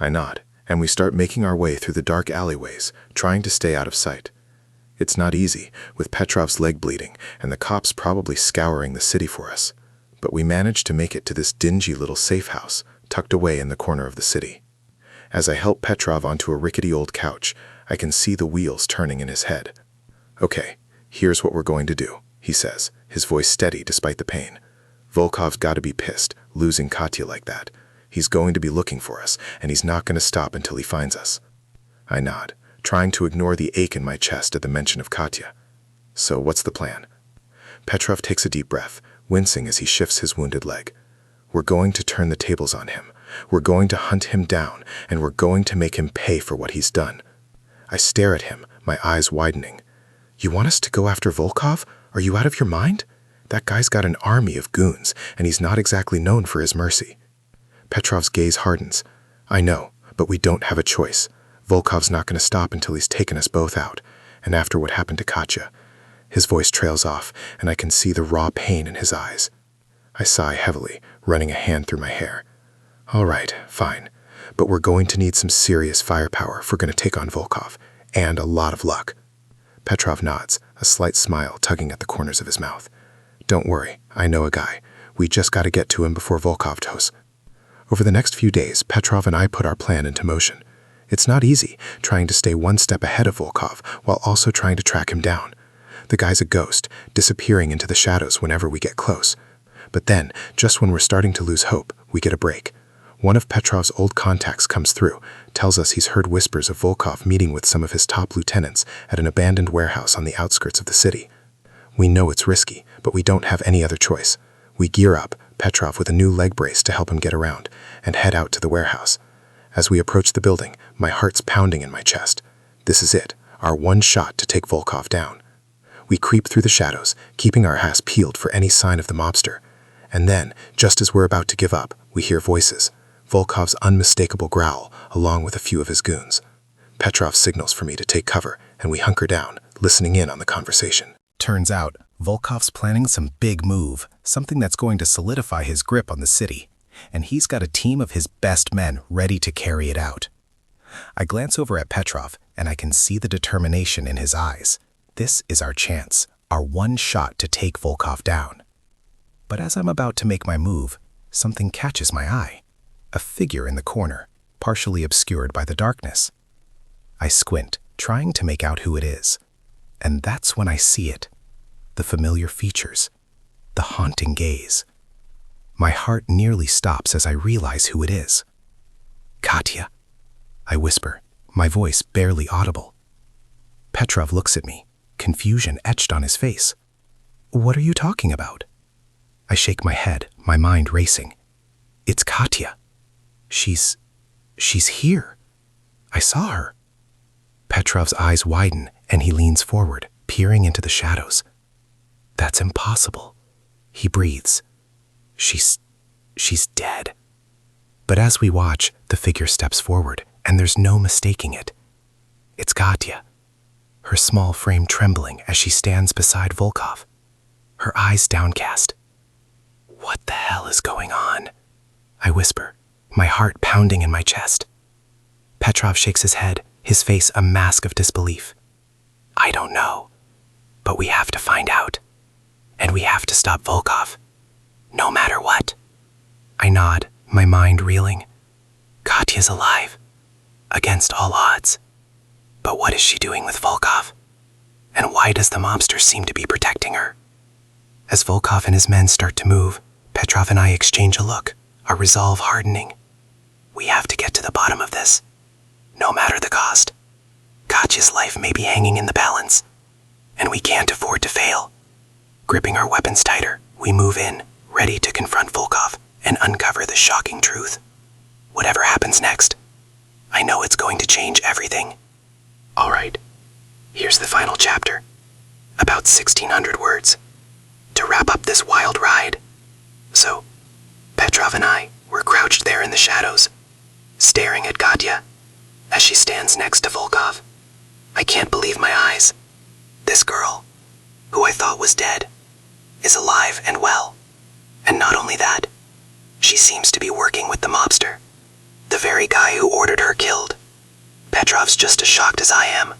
I nod, and we start making our way through the dark alleyways, trying to stay out of sight. It's not easy, with Petrov's leg bleeding and the cops probably scouring the city for us. But we manage to make it to this dingy little safe house, tucked away in the corner of the city. As I help Petrov onto a rickety old couch, I can see the wheels turning in his head. "Okay, here's what we're going to do," he says, his voice steady despite the pain. "Volkov's got to be pissed, losing Katya like that. He's going to be looking for us, and he's not going to stop until he finds us." I nod, trying to ignore the ache in my chest at the mention of Katya. "So what's the plan?" Petrov takes a deep breath, wincing as he shifts his wounded leg. "We're going to turn the tables on him. We're going to hunt him down, and we're going to make him pay for what he's done." I stare at him, my eyes widening. "You want us to go after Volkov? Are you out of your mind? That guy's got an army of goons, and he's not exactly known for his mercy." Petrov's gaze hardens. "I know, but we don't have a choice. Volkov's not going to stop until he's taken us both out, and after what happened to Katya." His voice trails off, and I can see the raw pain in his eyes. I sigh heavily, running a hand through my hair. "All right, fine. But we're going to need some serious firepower if we're going to take on Volkov, and a lot of luck." Petrov nods, a slight smile tugging at the corners of his mouth. "Don't worry, I know a guy. We just got to get to him before Volkov does." Over the next few days, Petrov and I put our plan into motion. It's not easy, trying to stay one step ahead of Volkov while also trying to track him down. The guy's a ghost, disappearing into the shadows whenever we get close. But then, just when we're starting to lose hope, we get a break. One of Petrov's old contacts comes through, tells us he's heard whispers of Volkov meeting with some of his top lieutenants at an abandoned warehouse on the outskirts of the city. We know it's risky, but we don't have any other choice. We gear up, Petrov with a new leg brace to help him get around, and head out to the warehouse. As we approach the building, my heart's pounding in my chest. This is it, our one shot to take Volkov down. We creep through the shadows, keeping our ass peeled for any sign of the mobster. And then, just as we're about to give up, we hear voices. Volkov's unmistakable growl, along with a few of his goons. Petrov signals for me to take cover, and we hunker down, listening in on the conversation. Turns out, Volkov's planning some big move, something that's going to solidify his grip on the city, and he's got a team of his best men ready to carry it out. I glance over at Petrov, and I can see the determination in his eyes. This is our chance, our one shot to take Volkov down. But as I'm about to make my move, something catches my eye. A figure in the corner, partially obscured by the darkness. I squint, trying to make out who it is. And that's when I see it. The familiar features. The haunting gaze. My heart nearly stops as I realize who it is. "Katya," I whisper, my voice barely audible. Petrov looks at me, confusion etched on his face. "What are you talking about?" I shake my head, my mind racing. "It's Katya. She's here. I saw her." Petrov's eyes widen and he leans forward, peering into the shadows. That's impossible. He breathes. She's dead. But as we watch, the figure steps forward, and there's no mistaking it. It's Katya, her small frame trembling as she stands beside Volkov, her eyes downcast. What the hell is going on? I whisper, my heart pounding in my chest. Petrov shakes his head, his face a mask of disbelief. I don't know, but we have to find out. And we have to stop Volkov, no matter what. I nod, my mind reeling. Katya's alive, against all odds. But what is she doing with Volkov? And why does the mobster seem to be protecting her? As Volkov and his men start to move, Petrov and I exchange a look, our resolve hardening. We have to get to the bottom of this, no matter the cost. Katya's life may be hanging in the balance, and we can't afford to fail. Gripping our weapons tighter, we move in, ready to confront Volkov and uncover the shocking truth. Whatever happens next, I know it's going to change everything. All right, here's the final chapter, about 1,600 words, to wrap up this wild ride. So, Petrov and I were crouched there in the shadows, staring at Katya as she stands next to Volkov. I can't believe my eyes. This girl, who I thought was dead, is alive and well. And not only that, she seems to be working with the mobster, the very guy who ordered her killed. Petrov's just as shocked as I am.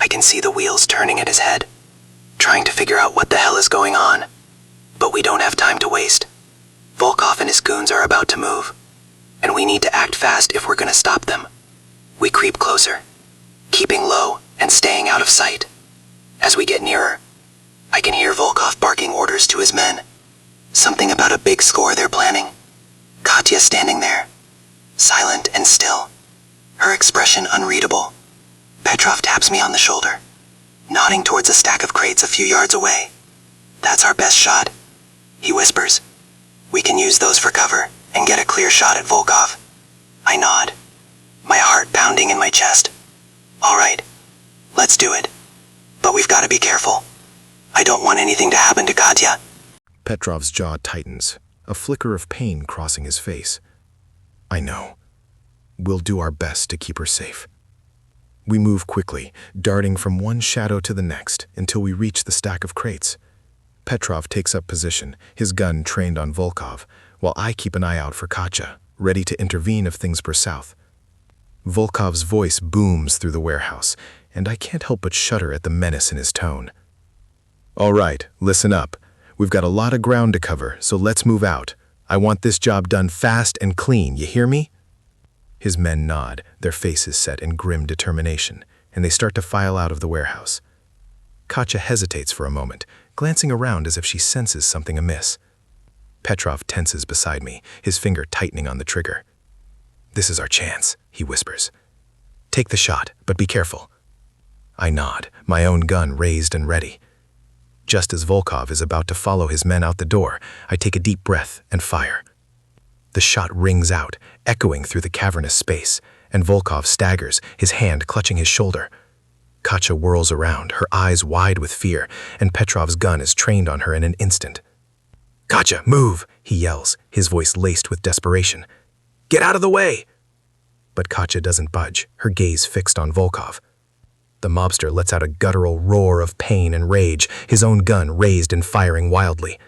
I can see the wheels turning at his head, trying to figure out what the hell is going on. But we don't have time to waste. Volkov and his goons are about to move, and we need to act fast if we're gonna stop them. We creep closer, keeping low and staying out of sight. As we get nearer, I can hear Volkov barking orders to his men. Something about a big score they're planning. Katya standing there, silent and still, her expression unreadable. Petrov taps me on the shoulder, nodding towards a stack of crates a few yards away. That's our best shot, he whispers. We can use those for cover and get a clear shot at Volkov. I nod, my heart pounding in my chest. All right, let's do it. But we've got to be careful. I don't want anything to happen to Katya. Petrov's jaw tightens, a flicker of pain crossing his face. I know. We'll do our best to keep her safe. We move quickly, darting from one shadow to the next until we reach the stack of crates. Petrov takes up position, his gun trained on Volkov, while I keep an eye out for Katya, ready to intervene if things were south. Volkov's voice booms through the warehouse, and I can't help but shudder at the menace in his tone. All right, listen up. We've got a lot of ground to cover, so let's move out. I want this job done fast and clean, you hear me? His men nod, their faces set in grim determination, and they start to file out of the warehouse. Katya hesitates for a moment, glancing around as if she senses something amiss. Petrov tenses beside me, his finger tightening on the trigger. This is our chance, he whispers. Take the shot, but be careful. I nod, my own gun raised and ready. Just as Volkov is about to follow his men out the door, I take a deep breath and fire. The shot rings out, echoing through the cavernous space, and Volkov staggers, his hand clutching his shoulder. Katya whirls around, her eyes wide with fear, and Petrov's gun is trained on her in an instant. Katya, move, he yells, his voice laced with desperation. Get out of the way! But Katya doesn't budge, her gaze fixed on Volkov. The mobster lets out a guttural roar of pain and rage, his own gun raised and firing wildly.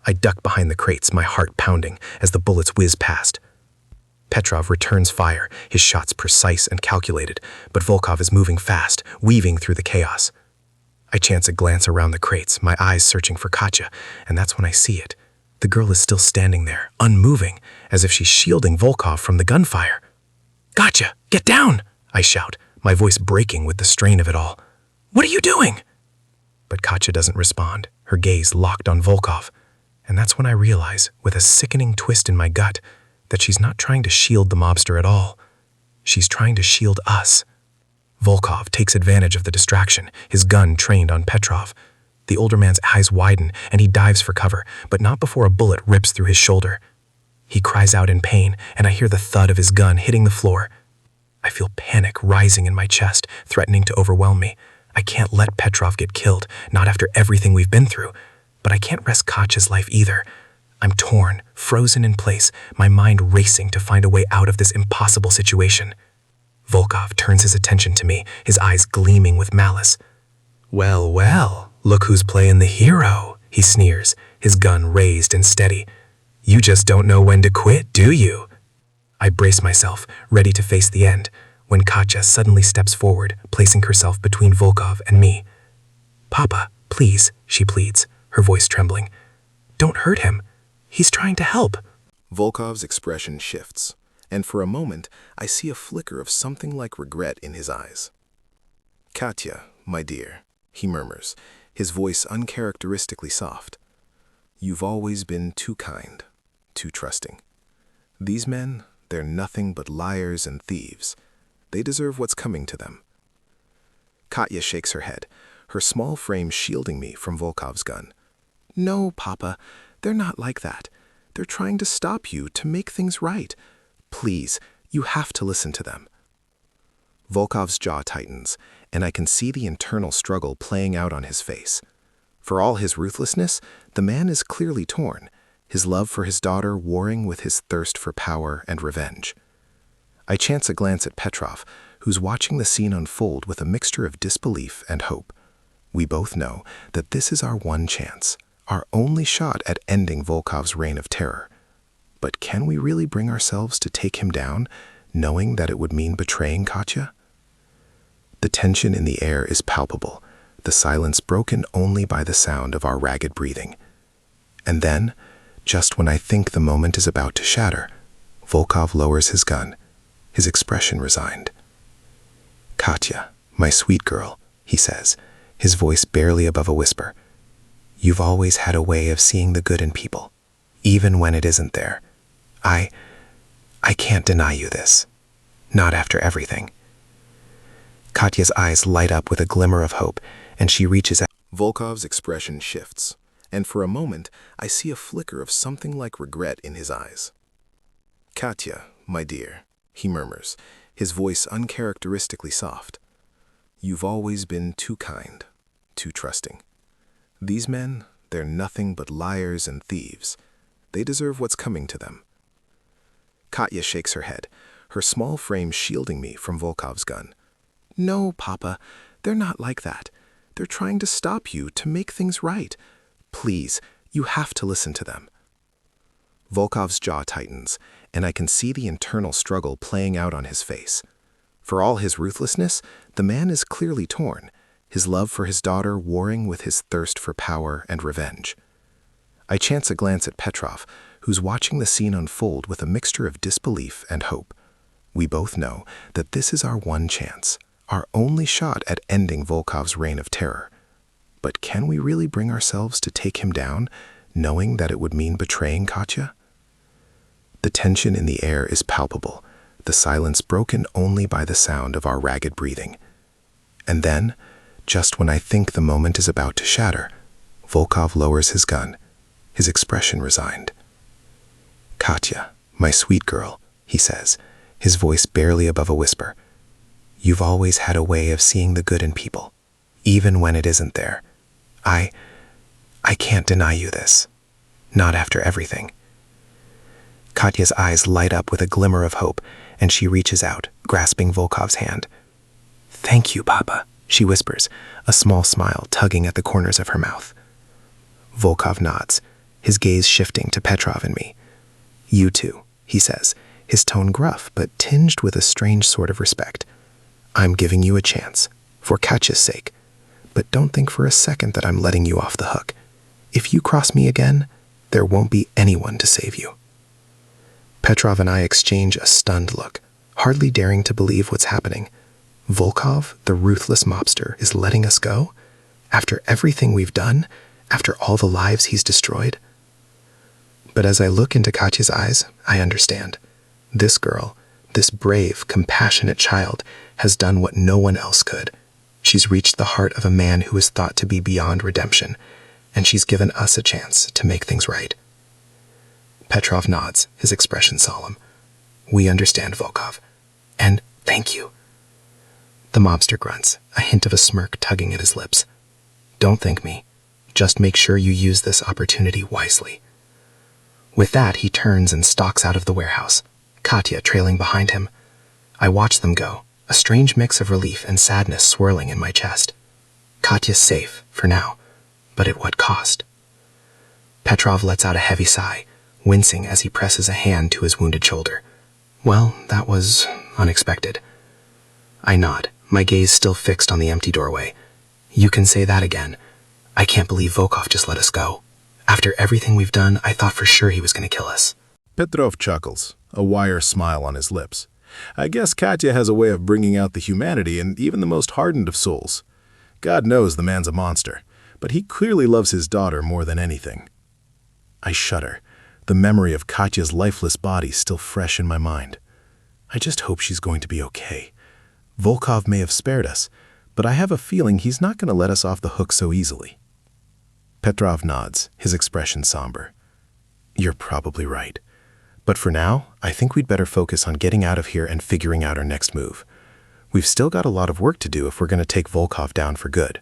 I duck behind the crates, my heart pounding, as the bullets whiz past. Petrov returns fire, his shots precise and calculated, but Volkov is moving fast, weaving through the chaos. I chance a glance around the crates, my eyes searching for Katya, and that's when I see it. The girl is still standing there, unmoving, as if she's shielding Volkov from the gunfire. Katya, get down! I shout, my voice breaking with the strain of it all. What are you doing? But Katya doesn't respond, her gaze locked on Volkov. And that's when I realize, with a sickening twist in my gut, that she's not trying to shield the mobster at all. She's trying to shield us. Volkov takes advantage of the distraction, his gun trained on Petrov. The older man's eyes widen, and he dives for cover, but not before a bullet rips through his shoulder. He cries out in pain, and I hear the thud of his gun hitting the floor. I feel panic rising in my chest, threatening to overwhelm me. I can't let Petrov get killed, not after everything we've been through. But I can't risk Katya's life either. I'm torn, frozen in place, my mind racing to find a way out of this impossible situation. Volkov turns his attention to me, his eyes gleaming with malice. "Well, well, look who's playing the hero," he sneers, his gun raised and steady. "You just don't know when to quit, do you?" I brace myself, ready to face the end, when Katya suddenly steps forward, placing herself between Volkov and me. "Papa, please," she pleads, her voice trembling. "Don't hurt him. He's trying to help." Volkov's expression shifts, and for a moment I see a flicker of something like regret in his eyes. "Katya, my dear," he murmurs, his voice uncharacteristically soft. "You've always been too kind, too trusting. These men, they're nothing but liars and thieves. They deserve what's coming to them." Katya shakes her head, her small frame shielding me from Volkov's gun. "No, Papa, they're not like that. They're trying to stop you, to make things right. Please, you have to listen to them." Volkov's jaw tightens, and I can see the internal struggle playing out on his face. For all his ruthlessness, the man is clearly torn, his love for his daughter warring with his thirst for power and revenge. I chance a glance at Petrov, who's watching the scene unfold with a mixture of disbelief and hope. We both know that this is our one chance, our only shot at ending Volkov's reign of terror. But can we really bring ourselves to take him down, knowing that it would mean betraying Katya? The tension in the air is palpable, the silence broken only by the sound of our ragged breathing. And then, just when I think the moment is about to shatter, Volkov lowers his gun, his expression resigned. "Katya, my sweet girl," he says, his voice barely above a whisper. "You've always had a way of seeing the good in people, even when it isn't there. I can't deny you this. Not after everything." Katya's eyes light up with a glimmer of hope, and she reaches out. Volkov's expression shifts, and for a moment I see a flicker of something like regret in his eyes. "Katya, my dear," he murmurs, his voice uncharacteristically soft. "You've always been too kind, too trusting. These men, they're nothing but liars and thieves. They deserve what's coming to them." Katya shakes her head, her small frame shielding me from Volkov's gun. "No, Papa, they're not like that. They're trying to stop you, to make things right. Please, you have to listen to them." Volkov's jaw tightens, and I can see the internal struggle playing out on his face. For all his ruthlessness, the man is clearly torn, his love for his daughter warring with his thirst for power and revenge. I chance a glance at Petrov, who's watching the scene unfold with a mixture of disbelief and hope. We both know that this is our one chance, our only shot at ending Volkov's reign of terror. But can we really bring ourselves to take him down, knowing that it would mean betraying Katya? The tension in the air is palpable, the silence broken only by the sound of our ragged breathing. And then, just when I think the moment is about to shatter, Volkov lowers his gun, his expression resigned. "Katya, my sweet girl," he says, his voice barely above a whisper. "You've always had a way of seeing the good in people, even when it isn't there. I can't deny you this. Not after everything." Katya's eyes light up with a glimmer of hope, and she reaches out, grasping Volkov's hand. "Thank you, Papa," she whispers, a small smile tugging at the corners of her mouth. Volkov nods, his gaze shifting to Petrov and me. "You too," he says, his tone gruff but tinged with a strange sort of respect. "I'm giving you a chance, for Katya's sake. But don't think for a second that I'm letting you off the hook. If you cross me again, there won't be anyone to save you." Petrov and I exchange a stunned look, hardly daring to believe what's happening. Volkov, the ruthless mobster, is letting us go? After everything we've done? After all the lives he's destroyed? But as I look into Katya's eyes, I understand. This girl, this brave, compassionate child, has done what no one else could. She's reached the heart of a man who is thought to be beyond redemption, and she's given us a chance to make things right. Petrov nods, his expression solemn. "We understand, Volkov. And Thank you. The mobster grunts, a hint of a smirk tugging at his lips. Don't thank me. Just make sure you use this opportunity wisely. With that, he turns and stalks out of the warehouse, Katya trailing behind him. I watch them go, a strange mix of relief and sadness swirling in my chest. Katya's safe, for now, but at what cost? Petrov lets out a heavy sigh, wincing as he presses a hand to his wounded shoulder. Well, that was unexpected. I nod, my gaze still fixed on the empty doorway. You can say that again. I can't believe Volkov just let us go. After everything we've done, I thought for sure he was going to kill us. Petrov chuckles, a wire smile on his lips. I guess Katya has a way of bringing out the humanity in even the most hardened of souls. God knows the man's a monster, but he clearly loves his daughter more than anything. I shudder, the memory of Katya's lifeless body still fresh in my mind. I just hope she's going to be okay. Volkov may have spared us, but I have a feeling he's not going to let us off the hook so easily. Petrov nods, his expression somber. You're probably right. But for now, I think we'd better focus on getting out of here and figuring out our next move. We've still got a lot of work to do if we're going to take Volkov down for good.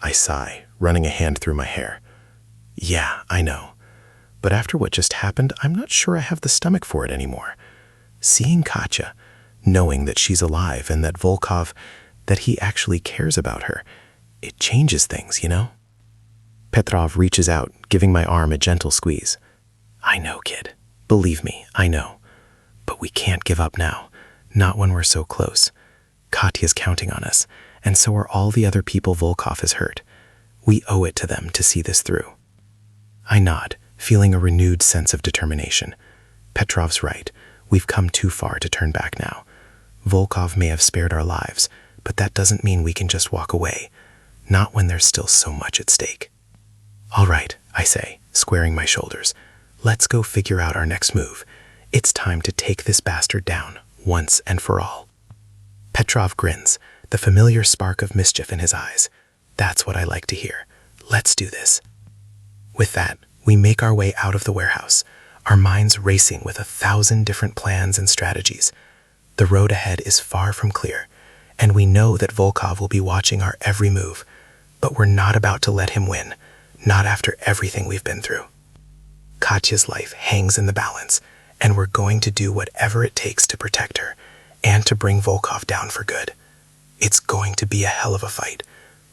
I sigh, running a hand through my hair. Yeah, I know. But after what just happened, I'm not sure I have the stomach for it anymore. Seeing Katya, knowing that she's alive and that Volkov, that he actually cares about her, it changes things, you know? Petrov reaches out, giving my arm a gentle squeeze. I know, kid. Believe me, I know. But we can't give up now. Not when we're so close. Katya's counting on us, and so are all the other people Volkov has hurt. We owe it to them to see this through. I nod, feeling a renewed sense of determination. Petrov's right. We've come too far to turn back now. Volkov may have spared our lives, but that doesn't mean we can just walk away. Not when there's still so much at stake. All right, I say, squaring my shoulders. Let's go figure out our next move. It's time to take this bastard down, once and for all. Petrov grins, the familiar spark of mischief in his eyes. That's what I like to hear. Let's do this. With that, we make our way out of the warehouse, our minds racing with 1,000 different plans and strategies. The road ahead is far from clear, and we know that Volkov will be watching our every move, but we're not about to let him win, not after everything we've been through. Katya's life hangs in the balance, and we're going to do whatever it takes to protect her and to bring Volkov down for good. It's going to be a hell of a fight,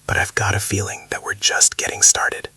but I've got a feeling that we're just getting started.